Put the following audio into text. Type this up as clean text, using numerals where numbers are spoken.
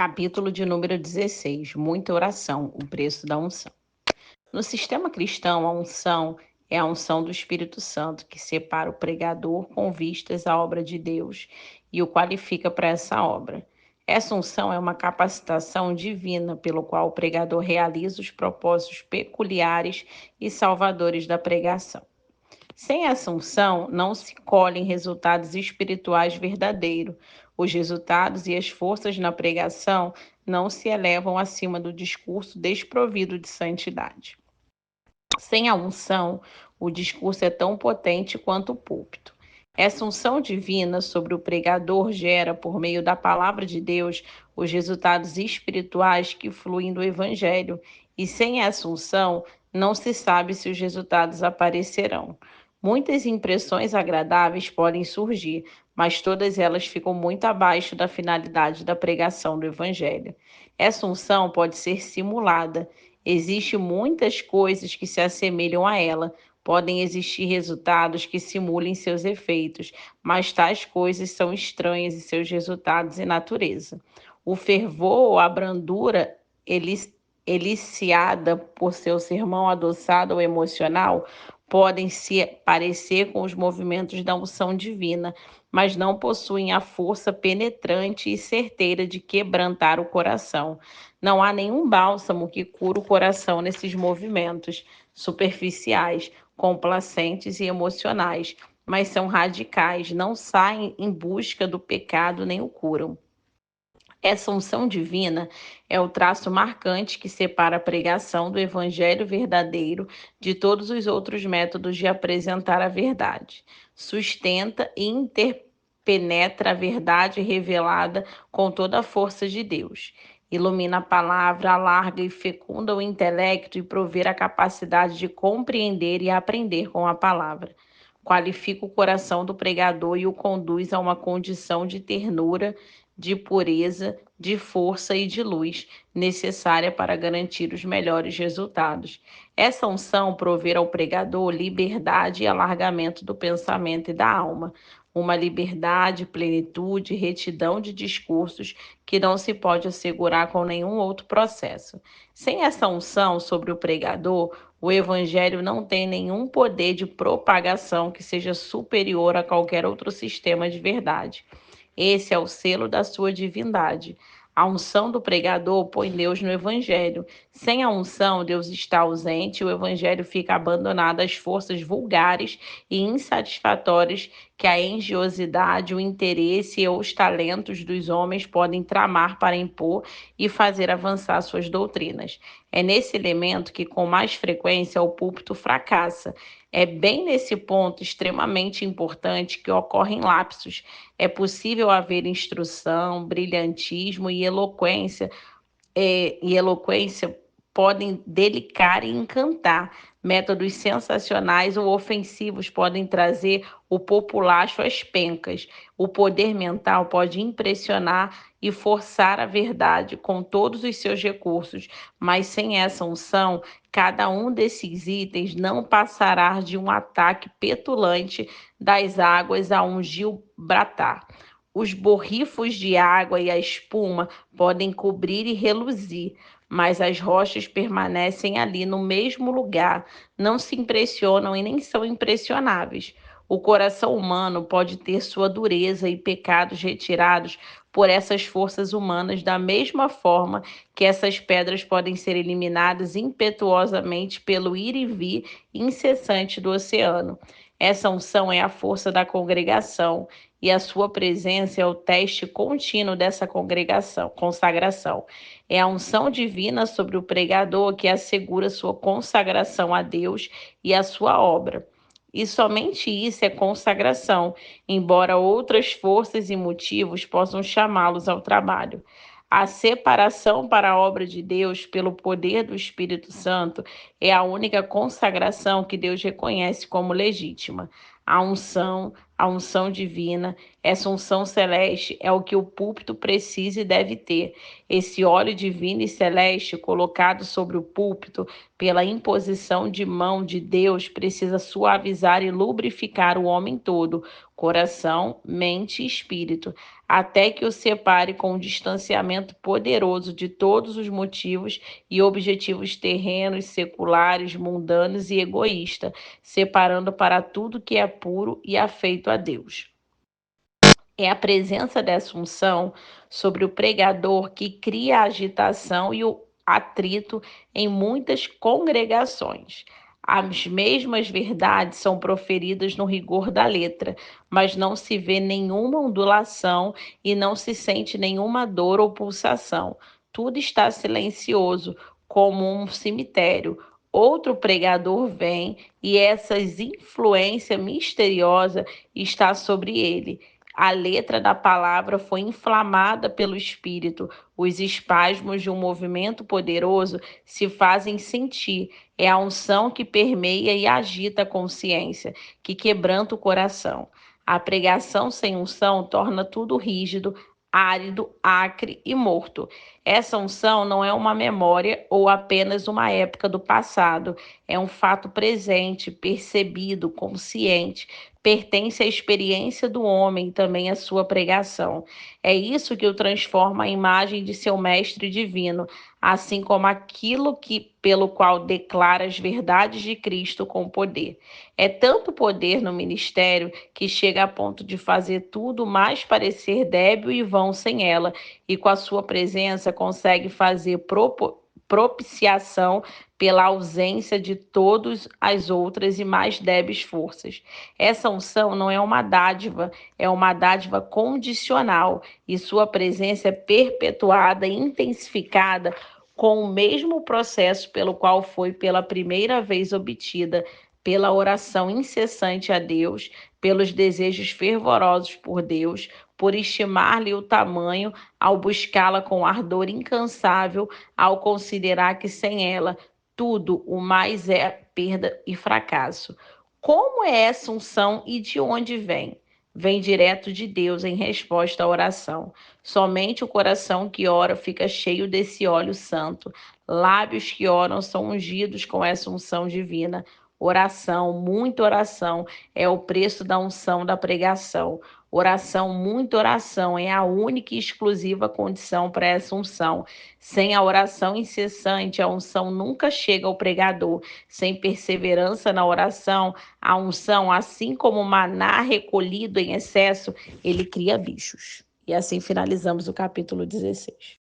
Capítulo de número 16. Muita oração, o preço da unção. No sistema cristão, a unção é a unção do Espírito Santo, que separa o pregador com vistas à obra de Deus e o qualifica para essa obra. Essa unção é uma capacitação divina pelo qual o pregador realiza os propósitos peculiares e salvadores da pregação. Sem essa unção, não se colhem resultados espirituais verdadeiros. Os resultados e as forças na pregação não se elevam acima do discurso desprovido de santidade. Sem a unção, o discurso é tão potente quanto o púlpito. Essa unção divina sobre o pregador gera, por meio da palavra de Deus, os resultados espirituais que fluem do Evangelho, e sem essa unção, não se sabe se os resultados aparecerão. Muitas impressões agradáveis podem surgir, mas todas elas ficam muito abaixo da finalidade da pregação do Evangelho. Essa unção pode ser simulada. Existem muitas coisas que se assemelham a ela. Podem existir resultados que simulem seus efeitos, mas tais coisas são estranhas em seus resultados e natureza. O fervor ou a brandura eliciada por seu sermão adoçado ou emocional podem se parecer com os movimentos da unção divina, mas não possuem a força penetrante e certeira de quebrantar o coração. Não há nenhum bálsamo que cura o coração nesses movimentos superficiais, complacentes e emocionais, mas são radicais, não saem em busca do pecado nem o curam. Essa unção divina é o traço marcante que separa a pregação do evangelho verdadeiro de todos os outros métodos de apresentar a verdade. Sustenta e interpenetra a verdade revelada com toda a força de Deus. Ilumina a palavra, alarga e fecunda o intelecto e provê a capacidade de compreender e aprender com a palavra. Qualifica o coração do pregador e o conduz a uma condição de ternura, de pureza, de força e de luz necessária para garantir os melhores resultados. Essa unção provê ao pregador liberdade e alargamento do pensamento e da alma, uma liberdade, plenitude, retidão de discursos que não se pode assegurar com nenhum outro processo. Sem essa unção sobre o pregador, o evangelho não tem nenhum poder de propagação que seja superior a qualquer outro sistema de verdade. Esse é o selo da sua divindade. A unção do pregador põe Deus no evangelho. Sem a unção, Deus está ausente e o evangelho fica abandonado às forças vulgares e insatisfatórias que a engenhosidade, o interesse ou os talentos dos homens podem tramar para impor e fazer avançar suas doutrinas. É nesse elemento que, com mais frequência, o púlpito fracassa. É bem nesse ponto extremamente importante que ocorrem lapsos. É possível haver instrução, brilhantismo e eloquência podem delicar e encantar. Métodos sensacionais ou ofensivos podem trazer o populacho às pencas. O poder mental pode impressionar e forçar a verdade com todos os seus recursos, mas sem essa unção, cada um desses itens não passará de um ataque petulante das águas a um Gibraltar. Os borrifos de água e a espuma podem cobrir e reluzir, mas as rochas permanecem ali no mesmo lugar, não se impressionam e nem são impressionáveis. O coração humano pode ter sua dureza e pecados retirados por essas forças humanas, da mesma forma que essas pedras podem ser eliminadas impetuosamente pelo ir e vir incessante do oceano. Essa unção é a força da congregação e a sua presença é o teste contínuo dessa consagração. É a unção divina sobre o pregador que assegura sua consagração a Deus e a sua obra. E somente isso é consagração, embora outras forças e motivos possam chamá-los ao trabalho. A separação para a obra de Deus pelo poder do Espírito Santo é a única consagração que Deus reconhece como legítima. A unção divina, essa unção celeste é o que o púlpito precisa e deve ter. Esse óleo divino e celeste colocado sobre o púlpito pela imposição de mão de Deus precisa suavizar e lubrificar o homem todo, coração, mente e espírito. até que o separe com um distanciamento poderoso de todos os motivos e objetivos terrenos, seculares, mundanos e egoístas, separando para tudo que é puro e afeito a Deus. É a presença dessa unção sobre o pregador que cria a agitação e o atrito em muitas congregações. As mesmas verdades são proferidas no rigor da letra, mas não se vê nenhuma ondulação e não se sente nenhuma dor ou pulsação. Tudo está silencioso, como um cemitério. Outro pregador vem e essa influência misteriosa está sobre ele. A letra da palavra foi inflamada pelo Espírito. Os espasmos de um movimento poderoso se fazem sentir. É a unção que permeia e agita a consciência, que quebranta o coração. A pregação sem unção torna tudo rígido, árido, acre e morto. Essa unção não é uma memória ou apenas uma época do passado, é um fato presente, percebido, consciente, pertence à experiência do homem e também à sua pregação. É isso que o transforma à imagem de seu mestre divino, assim como aquilo que pelo qual declara as verdades de Cristo com poder. É tanto poder no ministério que chega a ponto de fazer tudo mais parecer débil e vão sem ela, e com a sua presença consegue fazer propiciação pela ausência de todas as outras e mais débeis forças. Essa unção não é uma dádiva, é uma dádiva condicional, e sua presença é perpetuada e intensificada com o mesmo processo pelo qual foi pela primeira vez obtida, pela oração incessante a Deus, pelos desejos fervorosos por Deus, por estimar-lhe o tamanho, ao buscá-la com ardor incansável, ao considerar que sem ela tudo o mais é perda e fracasso. Como é essa unção e de onde vem? Vem direto de Deus em resposta à oração. Somente o coração que ora fica cheio desse óleo santo. Lábios que oram são ungidos com essa unção divina. Oração, muita oração, é o preço da unção da pregação. Oração, muita oração, é a única e exclusiva condição para essa unção. Sem a oração incessante, a unção nunca chega ao pregador. Sem perseverança na oração, a unção, assim como o maná recolhido em excesso, ele cria bichos. E assim finalizamos o capítulo 16.